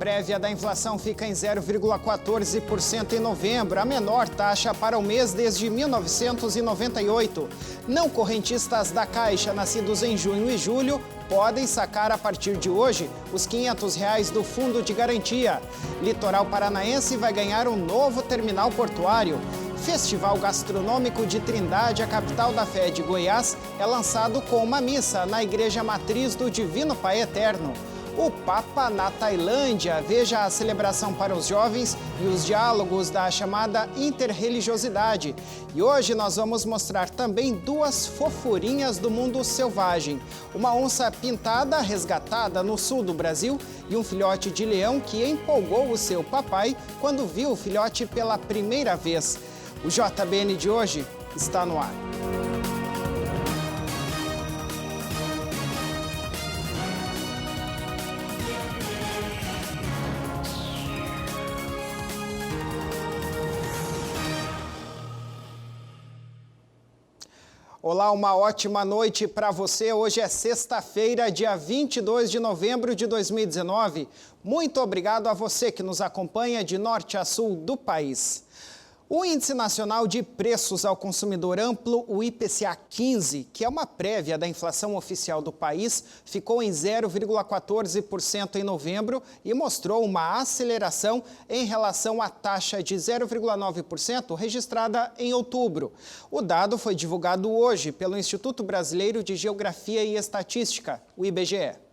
prévia da inflação fica em 0,14% em novembro, a menor taxa para o mês desde 1998. Não correntistas da Caixa, nascidos em junho e julho, podem sacar a partir de hoje os R$ 500 do Fundo de Garantia. Litoral Paranaense vai ganhar um novo terminal portuário. Festival Gastronômico de Trindade, a capital da fé de Goiás, é lançado com uma missa na Igreja Matriz do Divino Pai Eterno. O Papa na Tailândia, veja a celebração para os jovens e os diálogos da chamada interreligiosidade. E hoje nós vamos mostrar também duas fofurinhas do mundo selvagem. Uma onça pintada resgatada no sul do Brasil e um filhote de leão que empolgou o seu papai quando viu o filhote pela primeira vez. O JBN de hoje está no ar. Olá, uma ótima noite para você. Hoje é sexta-feira, dia 22 de novembro de 2019. Muito obrigado a você que nos acompanha de norte a sul do país. O Índice Nacional de Preços ao Consumidor Amplo, o IPCA 15, que é uma prévia da inflação oficial do país, ficou em 0,14% em novembro e mostrou uma aceleração em relação à taxa de 0,9% registrada em outubro. O dado foi divulgado hoje pelo Instituto Brasileiro de Geografia e Estatística, o IBGE.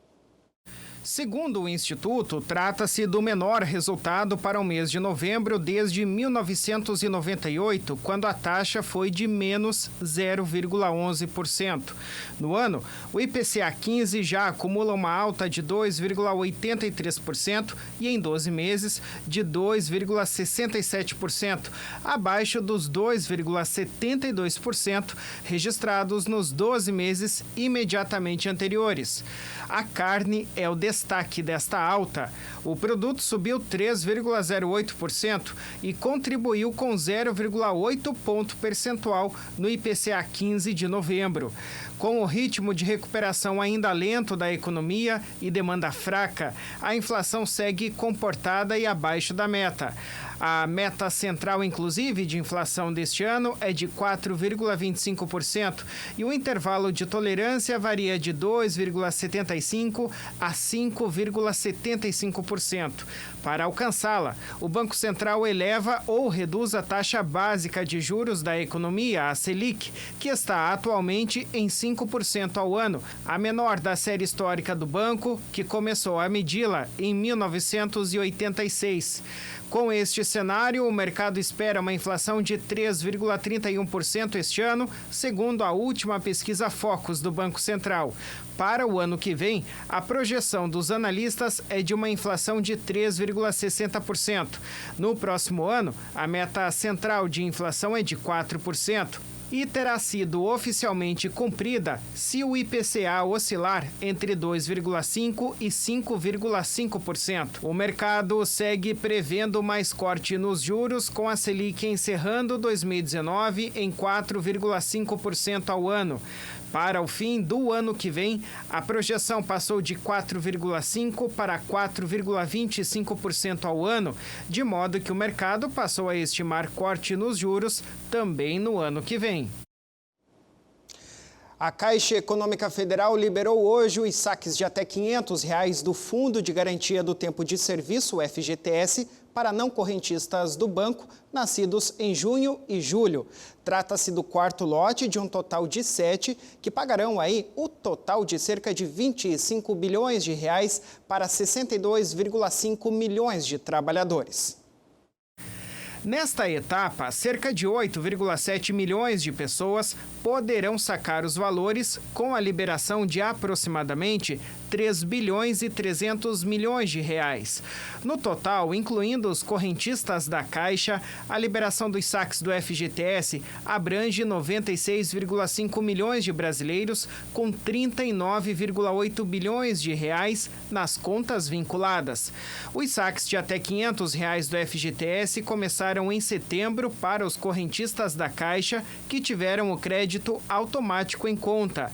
Segundo o Instituto, trata-se do menor resultado para o mês de novembro desde 1998, quando a taxa foi de menos 0,11%. No ano, o IPCA 15 já acumula uma alta de 2,83% e em 12 meses de 2,67%, abaixo dos 2,72% registrados nos 12 meses imediatamente anteriores. A carne é o destaque desta alta. O produto subiu 3,08% e contribuiu com 0,8 ponto percentual no IPCA 15 de novembro. Com o ritmo de recuperação ainda lento da economia e demanda fraca, a inflação segue comportada e abaixo da meta. A meta central, inclusive, de inflação deste ano é de 4,25% e o intervalo de tolerância varia de 2,75% a 5,75%. Para alcançá-la, o Banco Central eleva ou reduz a taxa básica de juros da economia, a Selic, que está atualmente em 5% ao ano, a menor da série histórica do banco, que começou a medi-la em 1986. Com este cenário, o mercado espera uma inflação de 3,31% este ano, segundo a última pesquisa Focus do Banco Central. Para o ano que vem, a projeção dos analistas é de uma inflação de 3,60%. No próximo ano, a meta central de inflação é de 4%. E terá sido oficialmente cumprida se o IPCA oscilar entre 2,5% e 5,5%. O mercado segue prevendo mais corte nos juros, com a Selic encerrando 2019 em 4,5% ao ano. Para o fim do ano que vem, a projeção passou de 4,5% para 4,25% ao ano, de modo que o mercado passou a estimar corte nos juros também no ano que vem. A Caixa Econômica Federal liberou hoje os saques de até R$ 500 do Fundo de Garantia do Tempo de Serviço, o FGTS, para não correntistas do banco, nascidos em junho e julho. Trata-se do quarto lote de um total de 7, que pagarão aí o total de cerca de 25 bilhões de reais para 62,5 milhões de trabalhadores. Nesta etapa, cerca de 8,7 milhões de pessoas poderão sacar os valores com a liberação de aproximadamente 3 bilhões e 300 milhões de reais. No total, incluindo os correntistas da Caixa, a liberação dos saques do FGTS abrange 96,5 milhões de brasileiros com 39,8 bilhões de reais nas contas vinculadas. Os saques de até R$ 500 do FGTS começaram em setembro para os correntistas da Caixa que tiveram o crédito automático em conta.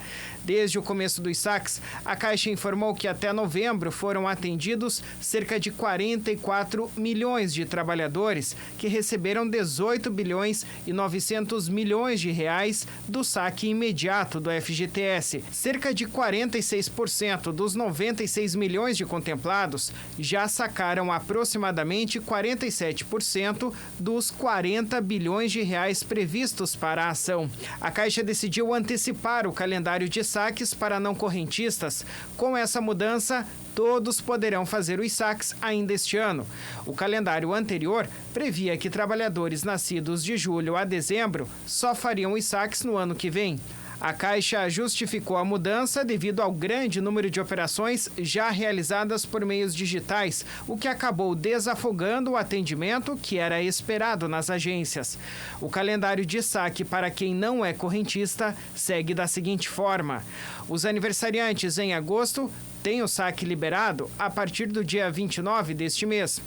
Desde o começo dos saques, a Caixa informou que até novembro foram atendidos cerca de 44 milhões de trabalhadores que receberam 18 bilhões e 900 milhões de reais do saque imediato do FGTS. Cerca de 46% dos 96 milhões de contemplados já sacaram aproximadamente 47% dos 40 bilhões de reais previstos para a ação. A Caixa decidiu antecipar o calendário de saques para não correntistas. Com essa mudança, todos poderão fazer os saques ainda este ano. O calendário anterior previa que trabalhadores nascidos de julho a dezembro só fariam os saques no ano que vem. A Caixa justificou a mudança devido ao grande número de operações já realizadas por meios digitais, o que acabou desafogando o atendimento que era esperado nas agências. O calendário de saque para quem não é correntista segue da seguinte forma: os aniversariantes em agosto têm o saque liberado a partir do dia 29 deste mês.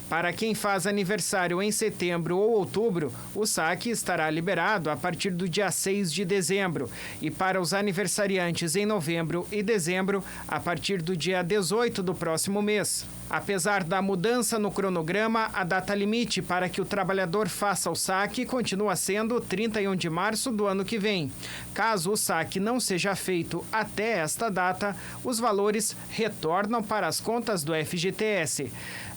Para quem faz aniversário em setembro ou outubro, o saque estará liberado a partir do dia 6 de dezembro. E para os aniversariantes em novembro e dezembro, a partir do dia 18 do próximo mês. Apesar da mudança no cronograma, a data limite para que o trabalhador faça o saque continua sendo 31 de março do ano que vem. Caso o saque não seja feito até esta data, os valores retornam para as contas do FGTS.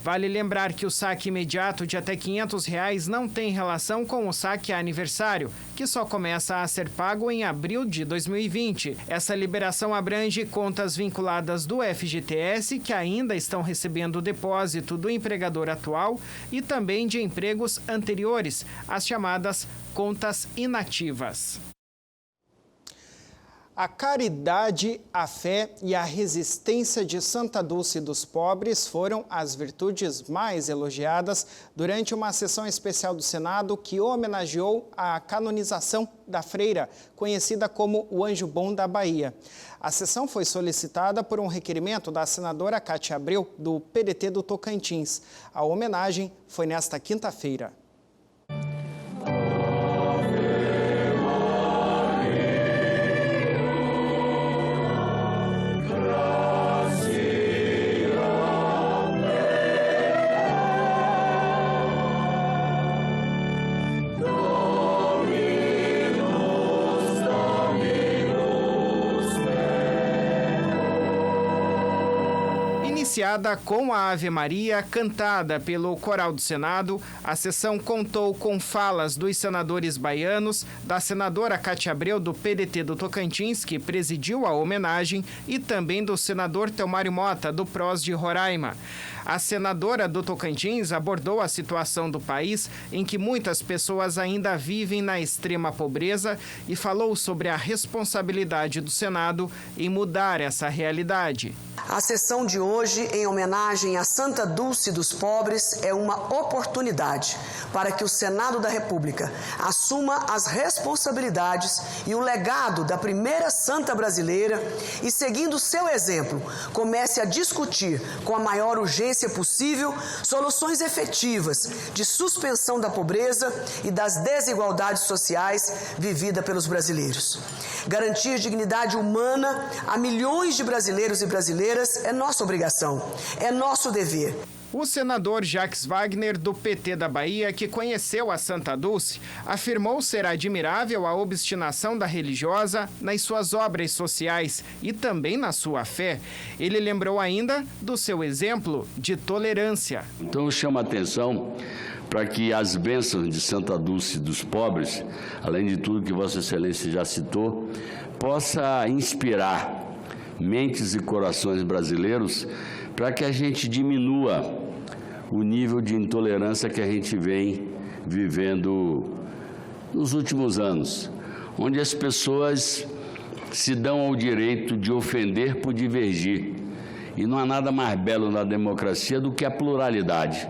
Vale lembrar que o saque imediato de até R$ 500 não tem relação com o saque a aniversário, que só começa a ser pago em abril de 2020. Essa liberação abrange contas vinculadas do FGTS que ainda estão recebendo o depósito do empregador atual e também de empregos anteriores, as chamadas contas inativas. A caridade, a fé e a resistência de Santa Dulce dos Pobres foram as virtudes mais elogiadas durante uma sessão especial do Senado que homenageou a canonização da freira, conhecida como o Anjo Bom da Bahia. A sessão foi solicitada por um requerimento da senadora Cátia Abreu, do PDT do Tocantins. A homenagem foi nesta quinta-feira. Iniciada com a Ave Maria, cantada pelo Coral do Senado, a sessão contou com falas dos senadores baianos, da senadora Cátia Abreu, do PDT do Tocantins, que presidiu a homenagem, e também do senador Telmário Mota, do PROS de Roraima. A senadora do Tocantins abordou a situação do país, em que muitas pessoas ainda vivem na extrema pobreza, e falou sobre a responsabilidade do Senado em mudar essa realidade. A sessão de hoje, em homenagem a Santa Dulce dos Pobres, é uma oportunidade para que o Senado da República assuma as responsabilidades e o legado da primeira santa brasileira e, seguindo seu exemplo, comece a discutir com a maior urgência possível soluções efetivas de suspensão da pobreza e das desigualdades sociais vividas pelos brasileiros. Garantir dignidade humana a milhões de brasileiros e brasileiras é nossa obrigação, é nosso dever. O senador Jacques Wagner, do PT da Bahia, que conheceu a Santa Dulce, afirmou ser admirável a obstinação da religiosa nas suas obras sociais e também na sua fé. Ele lembrou ainda do seu exemplo de tolerância. Então eu chamo a atenção para que as bênçãos de Santa Dulce dos Pobres, além de tudo que Vossa Excelência já citou, possa inspirar mentes e corações brasileiros para que a gente diminua o nível de intolerância que a gente vem vivendo nos últimos anos, onde as pessoas se dão ao direito de ofender por divergir. E não há nada mais belo na democracia do que a pluralidade.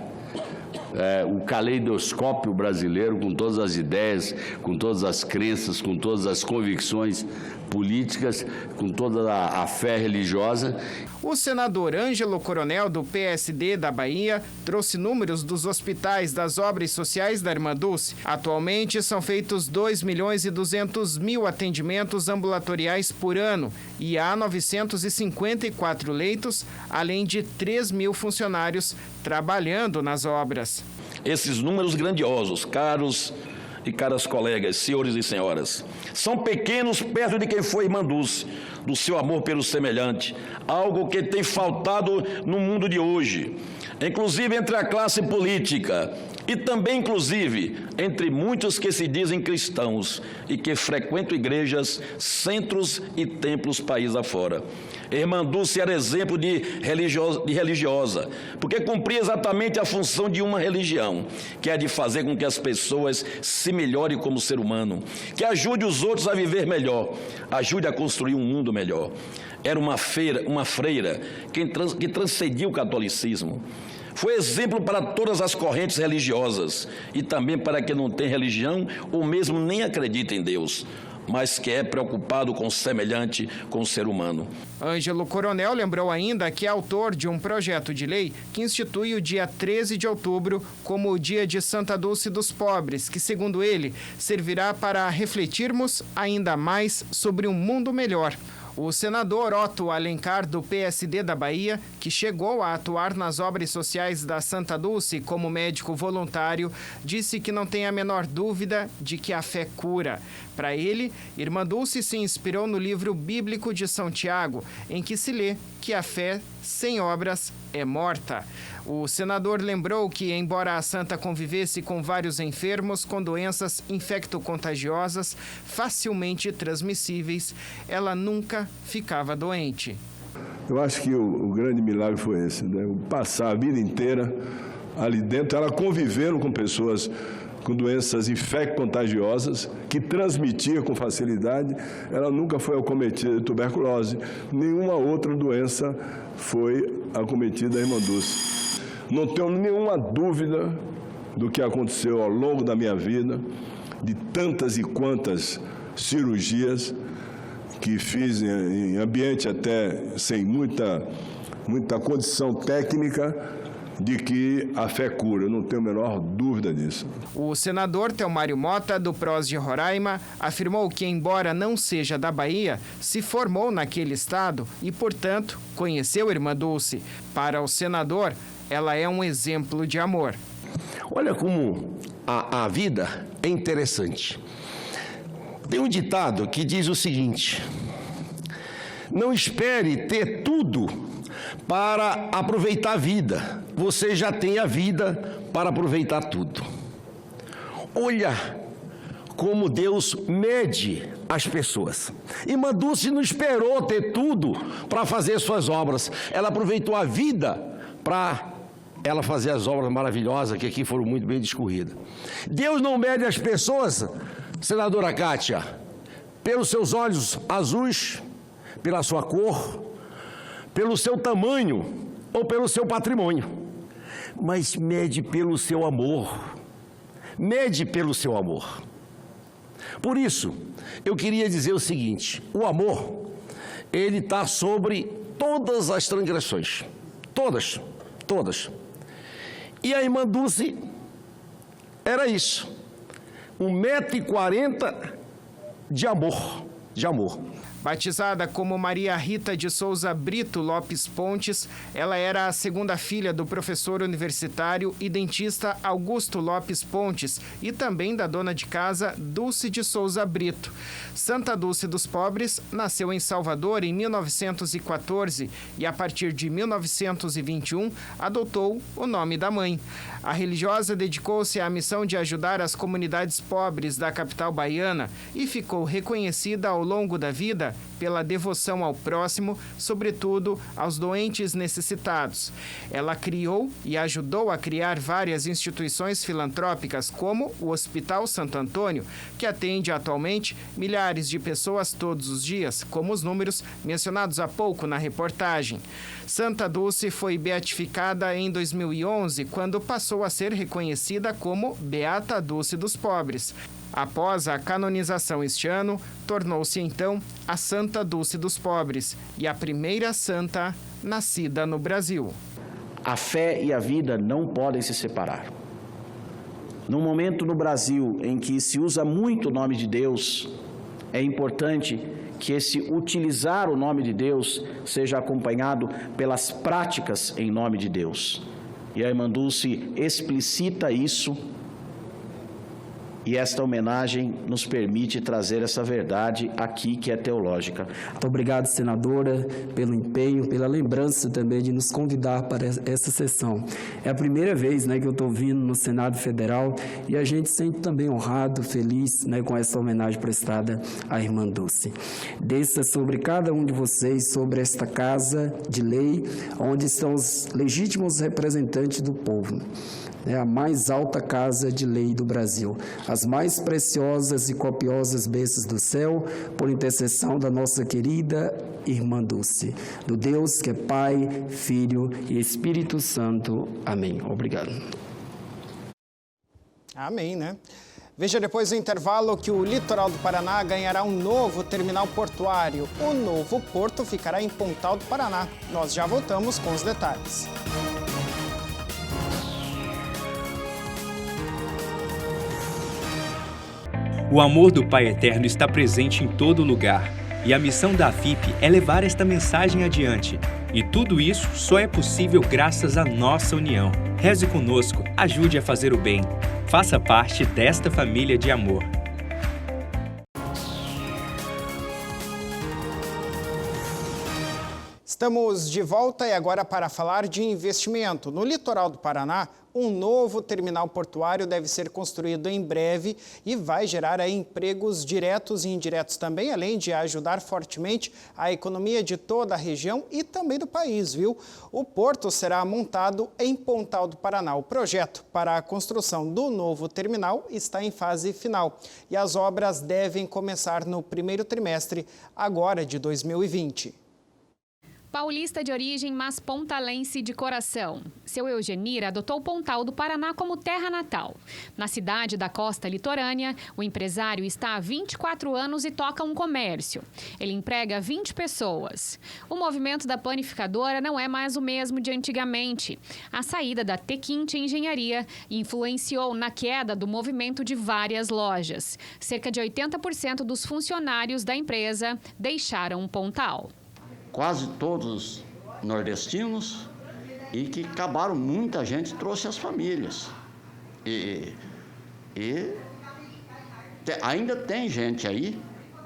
o caleidoscópio brasileiro, com todas as ideias, com todas as crenças, com todas as convicções políticas, com toda a fé religiosa. O senador Ângelo Coronel, do PSD da Bahia, trouxe números dos hospitais das obras sociais da Irmã Dulce. Atualmente são feitos 2.200.000 atendimentos ambulatoriais por ano e há 954 leitos, além de 3.000 funcionários trabalhando nas obras. Esses números grandiosos, caros e caras colegas, senhores e senhoras, são pequenos perto de quem foi Irmã Dulce, do seu amor pelo semelhante, algo que tem faltado no mundo de hoje, inclusive entre a classe política e também, inclusive, entre muitos que se dizem cristãos e que frequentam igrejas, centros e templos país afora. Irmã Dulce era exemplo de religiosa, porque cumpria exatamente a função de uma religião, que é de fazer com que as pessoas se melhorem como ser humano, que ajude os outros a viver melhor, ajude a construir um mundo melhor. Era uma freira que transcendia o catolicismo. Foi exemplo para todas as correntes religiosas e também para quem não tem religião ou mesmo nem acredita em Deus, mas que é preocupado com o semelhante, com o ser humano. Ângelo Coronel lembrou ainda que é autor de um projeto de lei que institui o dia 13 de outubro como o Dia de Santa Dulce dos Pobres, que, segundo ele, servirá para refletirmos ainda mais sobre um mundo melhor. O senador Otto Alencar, do PSD da Bahia, que chegou a atuar nas obras sociais da Santa Dulce como médico voluntário, disse que não tem a menor dúvida de que a fé cura. Para ele, Irmã Dulce se inspirou no livro bíblico de São Tiago, em que se lê que a fé sem obras é morta. O senador lembrou que, embora a santa convivesse com vários enfermos com doenças infecto-contagiosas facilmente transmissíveis, ela nunca ficava doente. Eu acho que o grande milagre foi esse, né? Passar a vida inteira ali dentro, ela conviveram com pessoas com doenças infecto-contagiosas, que transmitia com facilidade, ela nunca foi acometida de tuberculose, nenhuma outra doença foi acometida a Irmã Dulce. Não tenho nenhuma dúvida do que aconteceu ao longo da minha vida, de tantas e quantas cirurgias que fiz em ambiente até sem muita condição técnica, de que a fé cura. Eu não tenho a menor dúvida disso. O senador Telmário Mota, do PROS de Roraima, afirmou que, embora não seja da Bahia, se formou naquele estado e, portanto, conheceu a Irmã Dulce. Para o senador, ela é um exemplo de amor. Olha como a vida é interessante. Tem um ditado que diz o seguinte: não espere ter tudo para aproveitar a vida. Você já tem a vida para aproveitar tudo. Olha como Deus mede as pessoas. Irmã Dulce não esperou ter tudo para fazer suas obras. Ela aproveitou a vida para ela fazer as obras maravilhosas que aqui foram muito bem discorridas. Deus não mede as pessoas, senadora Kátia, pelos seus olhos azuis, pela sua cor, pelo seu tamanho ou pelo seu patrimônio, mas mede pelo seu amor. Mede pelo seu amor. Por isso, eu queria dizer o seguinte: o amor, ele está sobre todas as transgressões. Todas. E a Irmã Dulce era isso. 1,40 m de amor. Batizada como Maria Rita de Souza Brito Lopes Pontes, ela era a segunda filha do professor universitário e dentista Augusto Lopes Pontes e também da dona de casa Dulce de Souza Brito. Santa Dulce dos Pobres nasceu em Salvador em 1914 e, a partir de 1921, adotou o nome da mãe. A religiosa dedicou-se à missão de ajudar as comunidades pobres da capital baiana e ficou reconhecida ao longo da vida pela devoção ao próximo, sobretudo aos doentes necessitados. Ela criou e ajudou a criar várias instituições filantrópicas, como o Hospital Santo Antônio, que atende atualmente milhares de pessoas todos os dias, como os números mencionados há pouco na reportagem. Santa Dulce foi beatificada em 2011, quando passou a ser reconhecida como Beata Dulce dos Pobres. Após a canonização este ano, tornou-se então a Santa Dulce dos Pobres e a primeira santa nascida no Brasil. A fé e a vida não podem se separar. Num momento no Brasil em que se usa muito o nome de Deus, é importante que esse utilizar o nome de Deus seja acompanhado pelas práticas em nome de Deus. E a irmã Dulce explicita isso, e esta homenagem nos permite trazer essa verdade aqui, que é teológica. Muito obrigado, senadora, pelo empenho, pela lembrança também de nos convidar para essa sessão. É a primeira vez, que eu estou vindo no Senado Federal e a gente se sente também honrado, feliz, com essa homenagem prestada à irmã Dulce. Desça sobre cada um de vocês, sobre esta casa de lei, onde estão os legítimos representantes do povo. É a mais alta casa de lei do Brasil, as mais preciosas e copiosas bênçãos do céu, por intercessão da nossa querida irmã Dulce, do Deus que é Pai, Filho e Espírito Santo. Amém. Obrigado. Amém, né? Veja depois do intervalo que o litoral do Paraná ganhará um novo terminal portuário. O novo porto ficará em Pontal do Paraná. Nós já voltamos com os detalhes. O amor do Pai Eterno está presente em todo lugar, e a missão da FIP é levar esta mensagem adiante. E tudo isso só é possível graças à nossa união. Reze conosco, ajude a fazer o bem. Faça parte desta família de amor. Estamos de volta e agora para falar de investimento. No litoral do Paraná, um novo terminal portuário deve ser construído em breve e vai gerar aí empregos diretos e indiretos também, além de ajudar fortemente a economia de toda a região e também do país, viu? O porto será montado em Pontal do Paraná. O projeto para a construção do novo terminal está em fase final e as obras devem começar no primeiro trimestre agora de 2020. Paulista de origem, mas pontalense de coração. Seu Eugenir adotou Pontal do Paraná como terra natal. Na cidade da costa litorânea, o empresário está há 24 anos e toca um comércio. Ele emprega 20 pessoas. O movimento da panificadora não é mais o mesmo de antigamente. A saída da Tequinte Engenharia influenciou na queda do movimento de várias lojas. Cerca de 80% dos funcionários da empresa deixaram Pontal. Quase todos nordestinos, e que acabaram, muita gente trouxe as famílias. E ainda tem gente aí,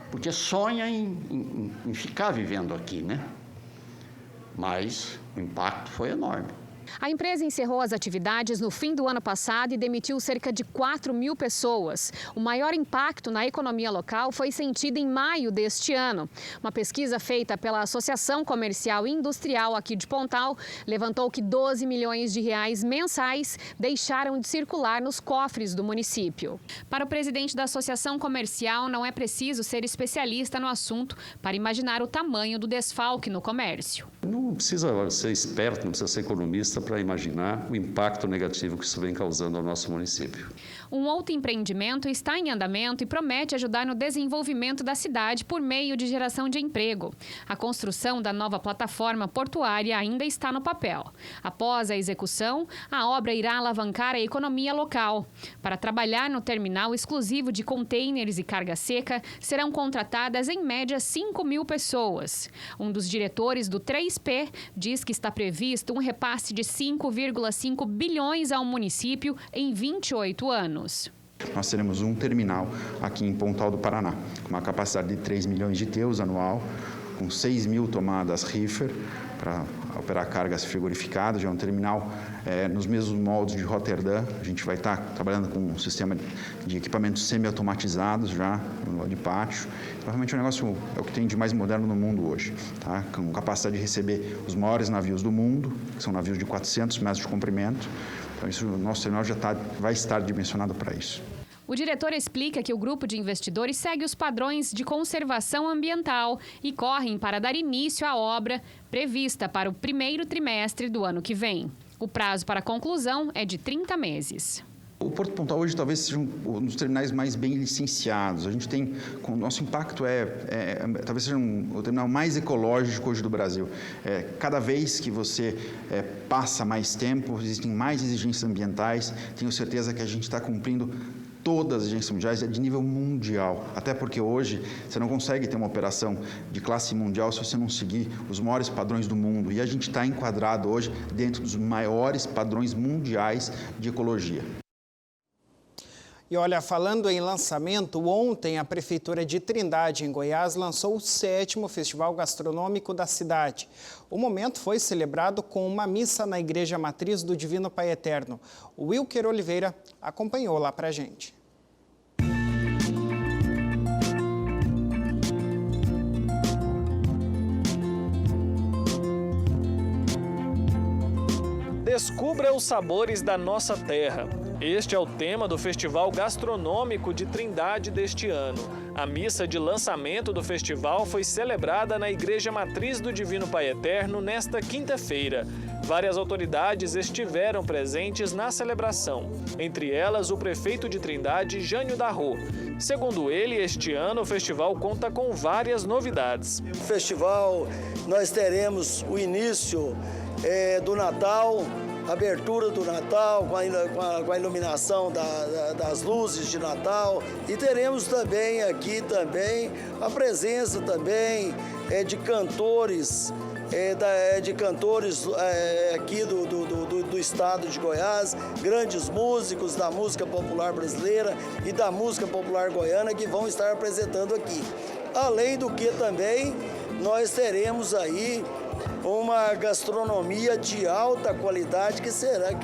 porque sonha em ficar vivendo aqui, né? Mas o impacto foi enorme. A empresa encerrou as atividades no fim do ano passado e demitiu cerca de 4.000 pessoas. O maior impacto na economia local foi sentido em maio deste ano. Uma pesquisa feita pela Associação Comercial e Industrial aqui de Pontal levantou que 12 milhões de reais mensais deixaram de circular nos cofres do município. Para o presidente da Associação Comercial, não é preciso ser especialista no assunto para imaginar o tamanho do desfalque no comércio. Não precisa ser esperto, não precisa ser economista para imaginar o impacto negativo que isso vem causando ao nosso município. Um outro empreendimento está em andamento e promete ajudar no desenvolvimento da cidade por meio de geração de emprego. A construção da nova plataforma portuária ainda está no papel. Após a execução, a obra irá alavancar a economia local. Para trabalhar no terminal exclusivo de contêineres e carga seca, serão contratadas em média 5.000 pessoas. Um dos diretores do 3P diz que está previsto um repasse de 5,5 bilhões ao município em 28 anos. Nós teremos um terminal aqui em Pontal do Paraná, com uma capacidade de 3 milhões de TEUs anual, com 6.000 tomadas reefer para operar cargas frigorificadas. Já é um terminal nos mesmos moldes de Roterdã. A gente vai estar trabalhando com um sistema de equipamentos semi-automatizados já no de pátio. Provavelmente o negócio é o que tem de mais moderno no mundo hoje, tá? Com capacidade de receber os maiores navios do mundo, que são navios de 400 metros de comprimento. Então, isso, o nosso terminal já vai estar dimensionado para isso. O diretor explica que o grupo de investidores segue os padrões de conservação ambiental e correm para dar início à obra prevista para o primeiro trimestre do ano que vem. O prazo para a conclusão é de 30 meses. O Porto Pontal hoje talvez seja um dos terminais mais bem licenciados. A gente tem, o nosso impacto talvez seja o terminal mais ecológico hoje do Brasil. Cada vez que você passa mais tempo, existem mais exigências ambientais. Tenho certeza que a gente está cumprindo todas as agências mundiais, de nível mundial. Até porque hoje você não consegue ter uma operação de classe mundial se você não seguir os maiores padrões do mundo. E a gente está enquadrado hoje dentro dos maiores padrões mundiais de ecologia. E olha, falando em lançamento, ontem a Prefeitura de Trindade, em Goiás, lançou o 7º Festival Gastronômico da cidade. O momento foi celebrado com uma missa na Igreja Matriz do Divino Pai Eterno. O Wilker Oliveira acompanhou lá pra gente. Descubra os sabores da nossa terra. Este é o tema do Festival Gastronômico de Trindade deste ano. A missa de lançamento do festival foi celebrada na Igreja Matriz do Divino Pai Eterno nesta quinta-feira. Várias autoridades estiveram presentes na celebração, entre elas o prefeito de Trindade, Jânio Darro. Segundo ele, este ano o festival conta com várias novidades. No festival nós teremos o início do Natal, abertura do Natal, com a iluminação das luzes de Natal, e teremos também aqui a presença também de cantores, aqui do estado de Goiás, grandes músicos da música popular brasileira e da música popular goiana que vão estar apresentando aqui. Além do que também nós teremos aí uma gastronomia de alta qualidade que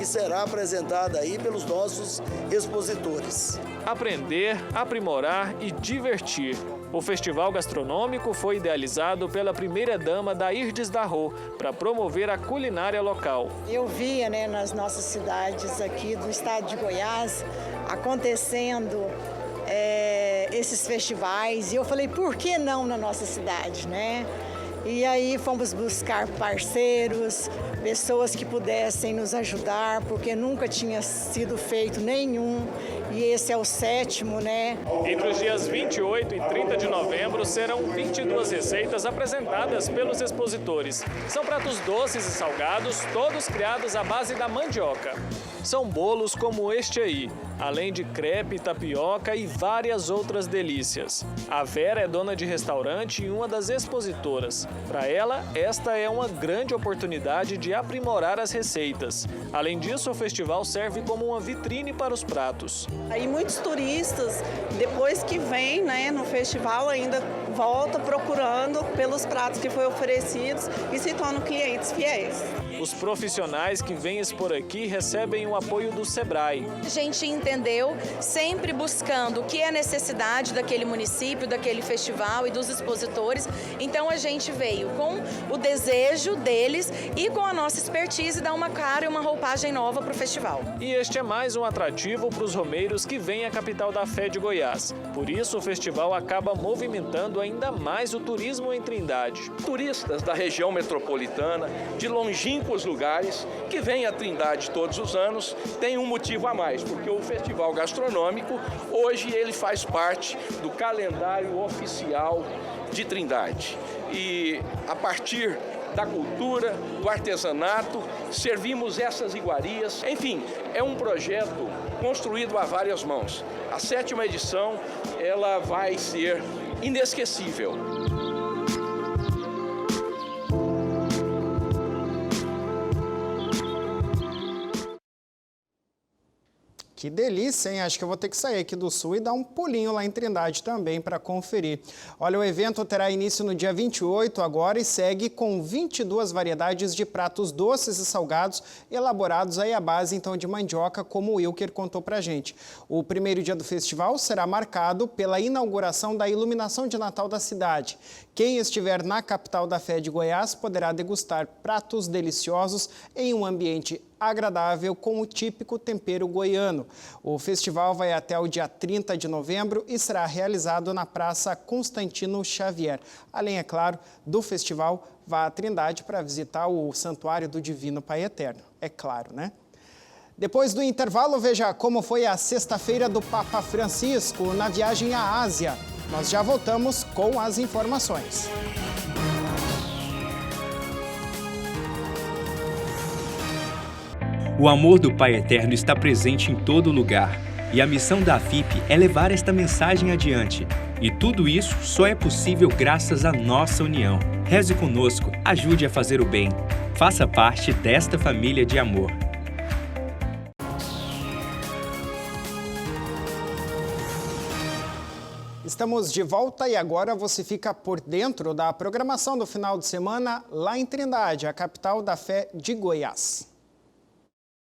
será apresentada aí pelos nossos expositores. Aprender, aprimorar e divertir. O Festival Gastronômico foi idealizado pela primeira-dama Dairdes Darro para promover a culinária local. Eu via, nas nossas cidades aqui do estado de Goiás acontecendo esses festivais e eu falei, por que não na nossa cidade, E aí fomos buscar parceiros, pessoas que pudessem nos ajudar, porque nunca tinha sido feito nenhum, e esse é o 7º, Entre os dias 28 e 30 de novembro serão 22 receitas apresentadas pelos expositores. São pratos doces e salgados, todos criados à base da mandioca. São bolos como este aí, além de crepe, tapioca e várias outras delícias. A Vera é dona de restaurante e uma das expositoras. Para ela, esta é uma grande oportunidade de aprimorar as receitas. Além disso, o festival serve como uma vitrine para os pratos. Aí muitos turistas, depois que vêm no festival, ainda voltam procurando pelos pratos que foram oferecidos e se tornam clientes fiéis. Os profissionais que vêm expor aqui recebem o apoio do Sebrae. A gente entendeu, sempre buscando o que é a necessidade daquele município, daquele festival e dos expositores. Então a gente veio com o desejo deles e com a nossa expertise dar uma cara e uma roupagem nova para o festival. E este é mais um atrativo para os romeiros que vêm à capital da fé de Goiás. Por isso o festival acaba movimentando ainda mais o turismo em Trindade. Turistas da região metropolitana, de longínquos lugares, que vêm a Trindade todos os anos, tem um motivo a mais, porque o Festival Gastronômico, hoje ele faz parte do calendário oficial de Trindade. E a partir da cultura, do artesanato, servimos essas iguarias. Enfim, é um projeto construído a várias mãos. A 7ª edição, ela vai ser inesquecível. Que delícia, hein? Acho que eu vou ter que sair aqui do Sul e dar um pulinho lá em Trindade também para conferir. Olha, o evento terá início no dia 28 agora e segue com 22 variedades de pratos doces e salgados elaborados aí à base então de mandioca, como o Wilker contou pra gente. O primeiro dia do festival será marcado pela inauguração da iluminação de Natal da cidade. Quem estiver na capital da fé de Goiás poderá degustar pratos deliciosos em um ambiente agradável com o típico tempero goiano. O festival vai até o dia 30 de novembro e será realizado na Praça Constantino Xavier. Além, é claro, do festival, vá à Trindade para visitar o Santuário do Divino Pai Eterno. É claro, né? Depois do intervalo, veja como foi a sexta-feira do Papa Francisco na viagem à Ásia. Nós já voltamos com as informações. O amor do Pai Eterno está presente em todo lugar, e a missão da FIP é levar esta mensagem adiante. E tudo isso só é possível graças à nossa união. Reze conosco, ajude a fazer o bem. Faça parte desta família de amor. Estamos de volta e agora você fica por dentro da programação do final de semana lá em Trindade, a capital da fé de Goiás.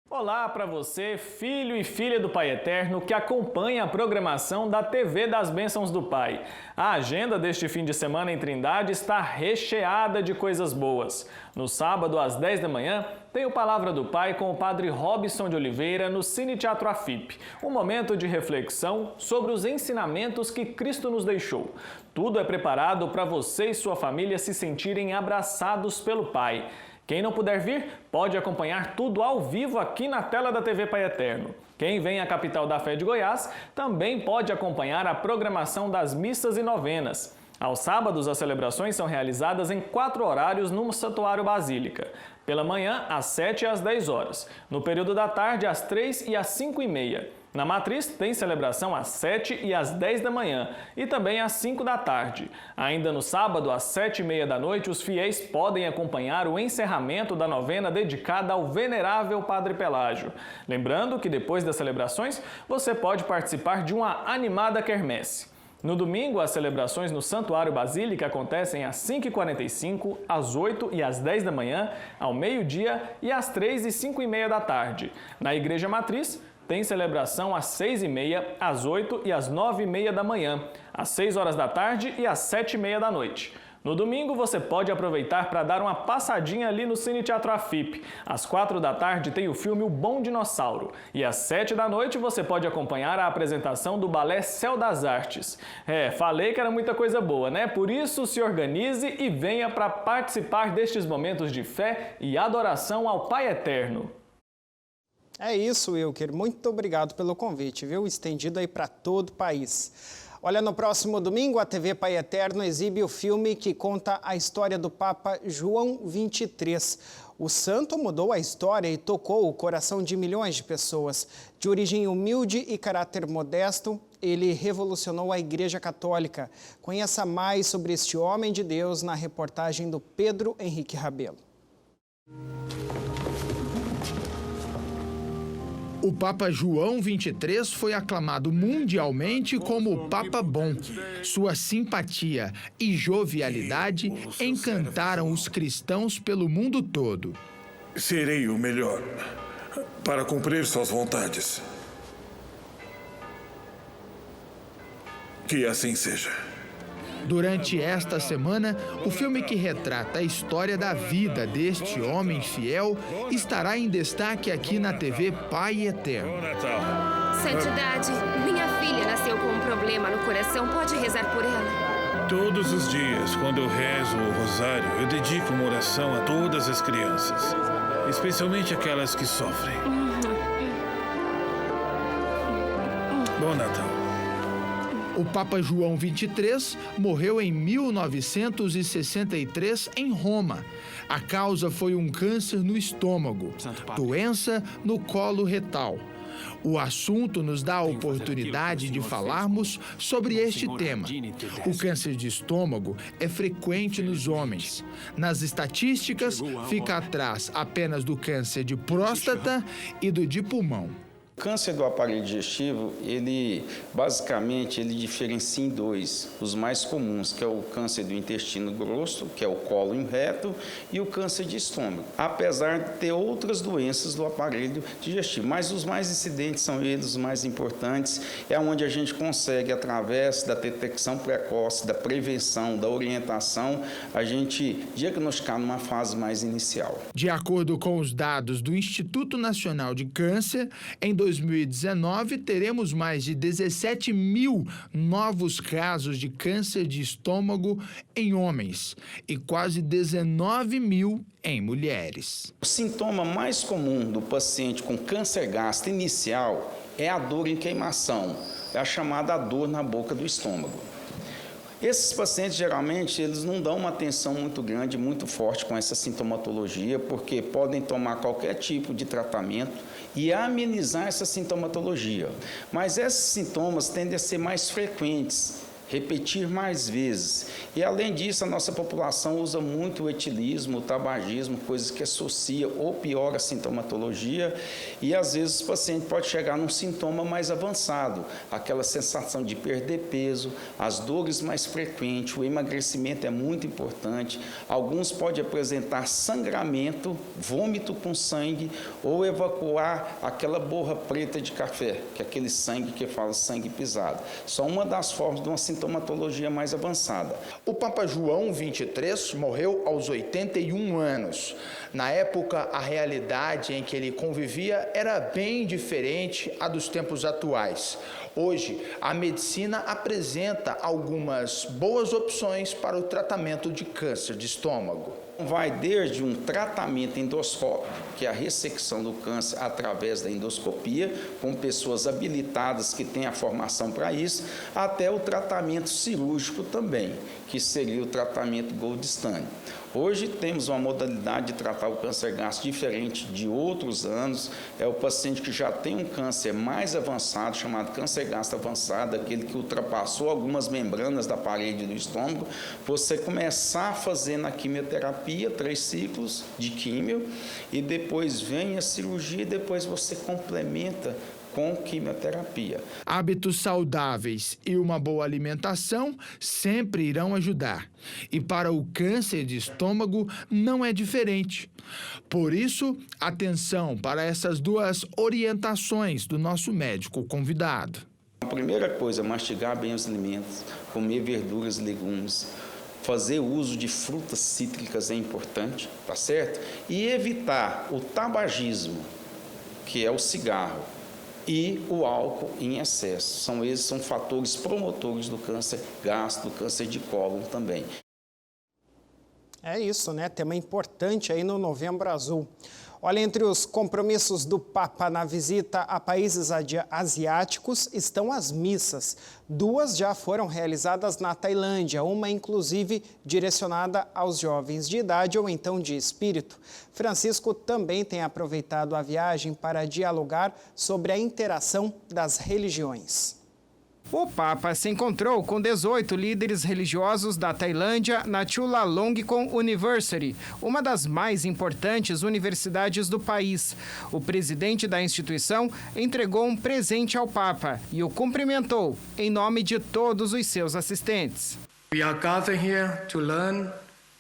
Olá para você, filho e filha do Pai Eterno, que acompanha a programação da TV das Bênçãos do Pai. A agenda deste fim de semana em Trindade está recheada de coisas boas. No sábado, às 10 da manhã, tem o Palavra do Pai com o padre Robson de Oliveira no Cine Teatro AFIP. Um momento de reflexão sobre os ensinamentos que Cristo nos deixou. Tudo é preparado para você e sua família se sentirem abraçados pelo Pai. Quem não puder vir, pode acompanhar tudo ao vivo aqui na tela da TV Pai Eterno. Quem vem à capital da fé de Goiás também pode acompanhar a programação das missas e novenas. Aos sábados, as celebrações são realizadas em 4 horários no Santuário Basílica. Pela manhã, às 7 e às 10 horas. No período da tarde, às 3 e às 5h30. Na Matriz, tem celebração às 7 e às 10 da manhã e também às 5 da tarde. Ainda no sábado, às 7h30 da noite, os fiéis podem acompanhar o encerramento da novena dedicada ao venerável Padre Pelágio. Lembrando que depois das celebrações, você pode participar de uma animada quermesse. No domingo, as celebrações no Santuário Basílica acontecem às 5h45, às 8 e às 10 da manhã, ao meio-dia e às 3 e 5h30 da tarde. Na Igreja Matriz, tem celebração às 6h30, às 8 e às 9h30 da manhã, às 6 horas da tarde e às 7h30 da noite. No domingo, você pode aproveitar para dar uma passadinha ali no Cine Teatro AFIP. Às 4 da tarde tem o filme O Bom Dinossauro. E às 7 da noite você pode acompanhar a apresentação do Balé Céu das Artes. Falei que era muita coisa boa, né? Por isso, se organize e venha para participar destes momentos de fé e adoração ao Pai Eterno. É isso, Wilker. Muito obrigado pelo convite, viu? Estendido aí para todo o país. Olha, no próximo domingo, a TV Pai Eterno exibe o filme que conta a história do Papa João XXIII. O santo mudou a história e tocou o coração de milhões de pessoas. De origem humilde e caráter modesto, ele revolucionou a Igreja Católica. Conheça mais sobre este homem de Deus na reportagem do Pedro Henrique Rabelo. O Papa João XXIII foi aclamado mundialmente como o Papa Bom. Sua simpatia e jovialidade encantaram os cristãos pelo mundo todo. Serei o melhor para cumprir suas vontades. Que assim seja. Durante esta semana, o filme que retrata a história da vida deste homem fiel estará em destaque aqui na TV Pai Eterno. Santidade, minha filha nasceu com um problema no coração. Pode rezar por ela? Todos os dias, quando eu rezo o rosário, eu dedico uma oração a todas as crianças, especialmente aquelas que sofrem. Bom Natal. O Papa João XXIII morreu em 1963 em Roma. A causa foi um câncer no estômago, doença no colo retal. O assunto nos dá a oportunidade de falarmos sobre este tema. O câncer de estômago é frequente nos homens. Nas estatísticas, fica atrás apenas do câncer de próstata e do de pulmão. O câncer do aparelho digestivo, basicamente diferencia em dois, os mais comuns, que é o câncer do intestino grosso, que é o cólon reto, e o câncer de estômago, apesar de ter outras doenças do aparelho digestivo. Mas os mais incidentes são eles, os mais importantes, é onde a gente consegue, através da detecção precoce, da prevenção, da orientação, a gente diagnosticar numa fase mais inicial. De acordo com os dados do Instituto Nacional de Câncer, em 2019 teremos mais de 17 mil novos casos de câncer de estômago em homens e quase 19 mil em mulheres. O sintoma mais comum do paciente com câncer gástrico inicial é a dor em queimação, é a chamada dor na boca do estômago. Esses pacientes, geralmente, eles não dão uma atenção muito grande, muito forte com essa sintomatologia, porque podem tomar qualquer tipo de tratamento e amenizar essa sintomatologia. Mas esses sintomas tendem a ser mais frequentes, repetir mais vezes. E, além disso, a nossa população usa muito o etilismo, o tabagismo, coisas que associam ou pioram a sintomatologia, e, às vezes, o paciente pode chegar num sintoma mais avançado, aquela sensação de perder peso, as dores mais frequentes, o emagrecimento é muito importante, alguns podem apresentar sangramento, vômito com sangue, ou evacuar aquela borra preta de café, que é aquele sangue que fala sangue pisado. Só uma das formas de uma sintomatologia mais avançada. O Papa João XXIII morreu aos 81 anos. Na época, a realidade em que ele convivia era bem diferente à dos tempos atuais. Hoje, a medicina apresenta algumas boas opções para o tratamento de câncer de estômago. Vai desde um tratamento endoscópico, que é a ressecção do câncer através da endoscopia, com pessoas habilitadas que têm a formação para isso, até o tratamento cirúrgico também, que seria o tratamento Gold Standard. Hoje temos uma modalidade de tratar o câncer gástrico diferente de outros anos, é o paciente que já tem um câncer mais avançado, chamado câncer gástrico avançado, aquele que ultrapassou algumas membranas da parede do estômago, você começar fazendo a quimioterapia, 3 ciclos de químio, e depois vem a cirurgia e depois você complementa com quimioterapia. Hábitos saudáveis e uma boa alimentação sempre irão ajudar. E para o câncer de estômago não é diferente. Por isso, atenção para essas duas orientações do nosso médico convidado. A primeira coisa, mastigar bem os alimentos, comer verduras e legumes, fazer uso de frutas cítricas é importante, tá certo? E evitar o tabagismo, que é o cigarro, e o álcool em excesso. Esses são fatores promotores do câncer gástrico, do câncer de cólon também. É isso, né? Tema importante aí no Novembro Azul. Olha, entre os compromissos do Papa na visita a países asiáticos estão as missas. 2 já foram realizadas na Tailândia, uma inclusive direcionada aos jovens de idade ou então de espírito. Francisco também tem aproveitado a viagem para dialogar sobre a interação das religiões. O Papa se encontrou com 18 líderes religiosos da Tailândia na Chulalongkorn University, uma das mais importantes universidades do país. O presidente da instituição entregou um presente ao Papa e o cumprimentou em nome de todos os seus assistentes. We are gathered here to learn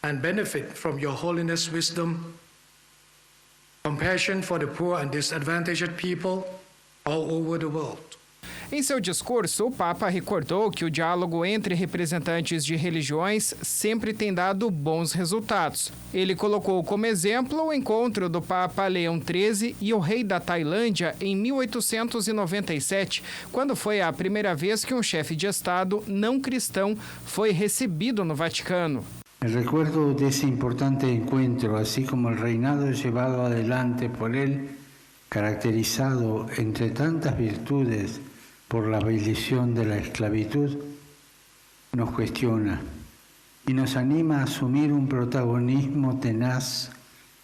and benefit from your holiness wisdom, compassion for the poor and disadvantaged people all over the world. Em seu discurso, o Papa recordou que o diálogo entre representantes de religiões sempre tem dado bons resultados. Ele colocou como exemplo o encontro do Papa Leão XIII e o rei da Tailândia em 1897, quando foi a primeira vez que um chefe de Estado não cristão foi recebido no Vaticano. El recuerdo de ese importante encuentro, así como el reinado llevado adelante por él, caracterizado entre tantas virtudes por la abolición de la esclavitud, nos cuestiona y nos anima a asumir un protagonismo tenaz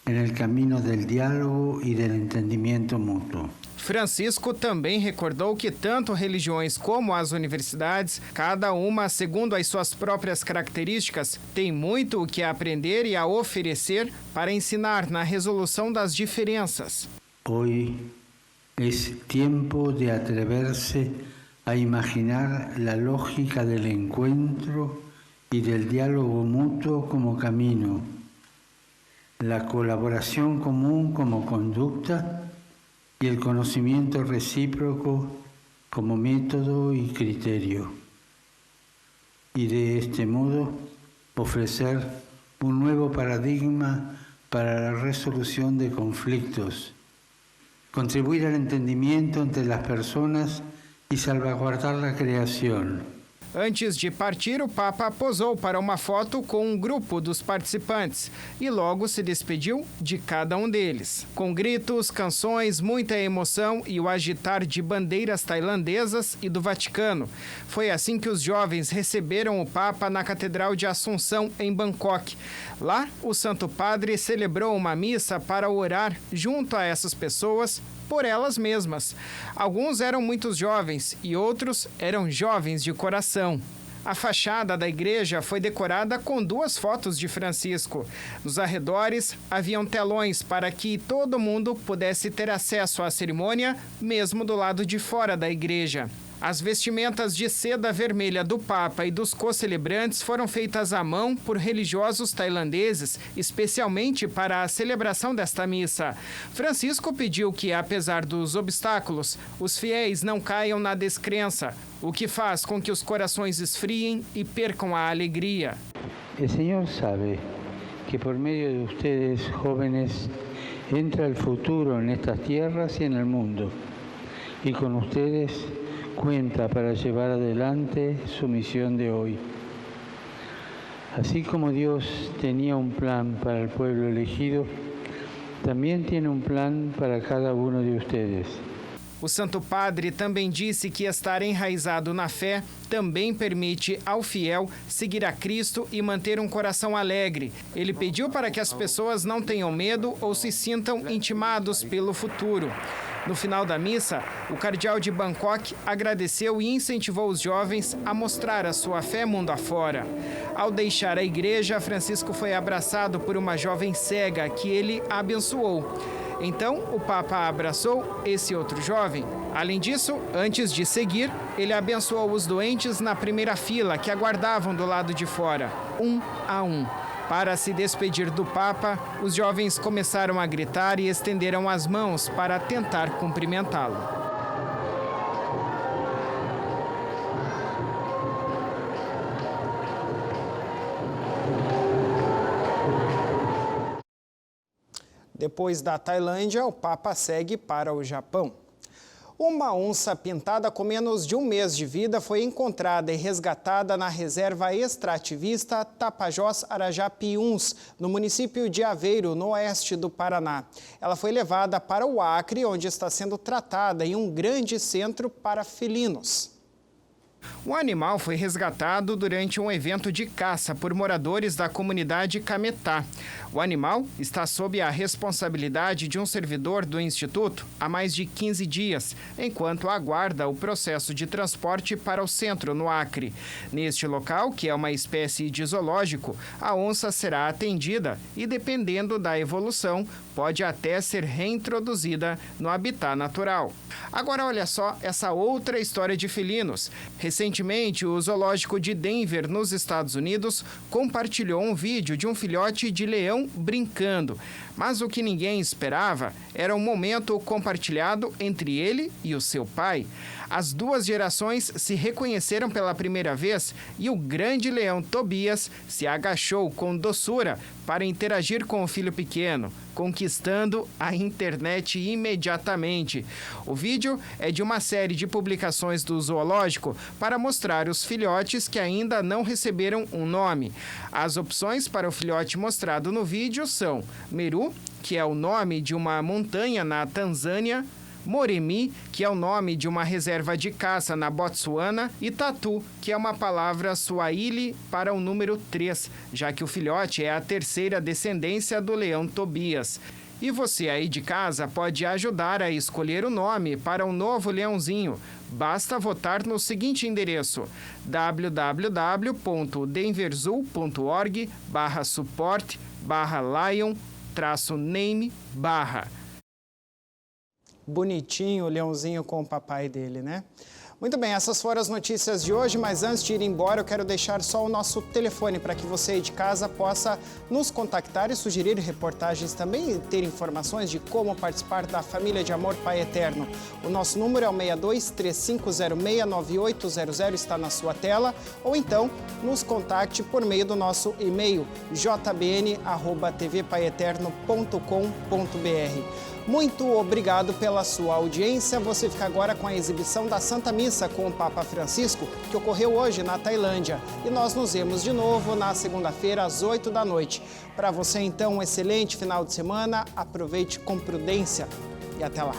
en el camino del diálogo y del entendimiento mutuo. Francisco também recordou que tanto religiões como as universidades, cada uma segundo as suas próprias características, tem muito o que aprender e a oferecer para ensinar na resolução das diferenças. Hoy Es tiempo de atreverse a imaginar la lógica del encuentro y del diálogo mutuo como camino, la colaboración común como conducta y el conocimiento recíproco como método y criterio. Y de este modo ofrecer un nuevo paradigma para la resolución de conflictos, contribuir al entendimiento entre las personas e salvaguardar a criação. Antes de partir, o Papa posou para uma foto com um grupo dos participantes e logo se despediu de cada um deles. Com gritos, canções, muita emoção e o agitar de bandeiras tailandesas e do Vaticano. Foi assim que os jovens receberam o Papa na Catedral de Assunção, em Bangkok. Lá, o Santo Padre celebrou uma missa para orar junto a essas pessoas por elas mesmas. Alguns eram muito jovens e outros eram jovens de coração. A fachada da igreja foi decorada com 2 fotos de Francisco. Nos arredores, haviam telões para que todo mundo pudesse ter acesso à cerimônia, mesmo do lado de fora da igreja. As vestimentas de seda vermelha do Papa e dos co-celebrantes foram feitas à mão por religiosos tailandeses, especialmente para a celebração desta missa. Francisco pediu que, apesar dos obstáculos, os fiéis não caiam na descrença, o que faz com que os corações esfriem e percam a alegria. O Senhor sabe que por meio de ustedes, jóvenes, entra o futuro nestas tierras e no mundo. E com ustedes cuenta para llevar adelante su misión de hoy. Así como Dios tenía un plan para el pueblo elegido, también tiene un plan para cada uno de ustedes. O Santo Padre também disse que estar enraizado na fé também permite ao fiel seguir a Cristo e manter um coração alegre. Ele pediu para que as pessoas não tenham medo ou se sintam intimados pelo futuro. No final da missa, o cardeal de Bangkok agradeceu e incentivou os jovens a mostrar a sua fé mundo afora. Ao deixar a igreja, Francisco foi abraçado por uma jovem cega que ele abençoou. Então, o Papa abraçou esse outro jovem. Além disso, antes de seguir, ele abençoou os doentes na primeira fila que aguardavam do lado de fora, um a um. Para se despedir do Papa, os jovens começaram a gritar e estenderam as mãos para tentar cumprimentá-lo. Depois da Tailândia, o Papa segue para o Japão. Uma onça pintada com menos de um mês de vida foi encontrada e resgatada na reserva extrativista Tapajós-Arajapiuns, no município de Aveiro, no oeste do Paraná. Ela foi levada para o Acre, onde está sendo tratada em um grande centro para felinos. O animal foi resgatado durante um evento de caça por moradores da comunidade Cametá. O animal está sob a responsabilidade de um servidor do Instituto há mais de 15 dias, enquanto aguarda o processo de transporte para o centro, no Acre. Neste local, que é uma espécie de zoológico, a onça será atendida e, dependendo da evolução, pode até ser reintroduzida no habitat natural. Agora, olha só essa outra história de felinos. Recentemente, o zoológico de Denver, nos Estados Unidos, compartilhou um vídeo de um filhote de leão brincando. Mas o que ninguém esperava era um momento compartilhado entre ele e o seu pai. As 2 gerações se reconheceram pela primeira vez e o grande leão Tobias se agachou com doçura para interagir com o filho pequeno, conquistando a internet imediatamente. O vídeo é de uma série de publicações do zoológico para mostrar os filhotes que ainda não receberam um nome. As opções para o filhote mostrado no vídeo são Meru, que é o nome de uma montanha na Tanzânia, Moremi, que é o nome de uma reserva de caça na Botsuana, e Tatu, que é uma palavra suaíli para o número 3, já que o filhote é a 3ª descendência do leão Tobias. E você aí de casa pode ajudar a escolher o nome para um novo leãozinho. Basta votar no seguinte endereço: www.denverzoo.org/support/lion-name/. Bonitinho o leãozinho com o papai dele, né? Muito bem, essas foram as notícias de hoje, mas antes de ir embora eu quero deixar só o nosso telefone para que você aí de casa possa nos contactar e sugerir reportagens também e ter informações de como participar da Família de Amor Pai Eterno. O nosso número é o 62-3506-9800, está na sua tela, ou então nos contacte por meio do nosso e-mail jbn@tvpaeterno.com.br. Muito obrigado pela sua audiência. Você fica agora com a exibição da Santa Missa com o Papa Francisco, que ocorreu hoje na Tailândia. E nós nos vemos de novo na segunda-feira, às 8 da noite. Para você, então, um excelente final de semana. Aproveite com prudência e até lá.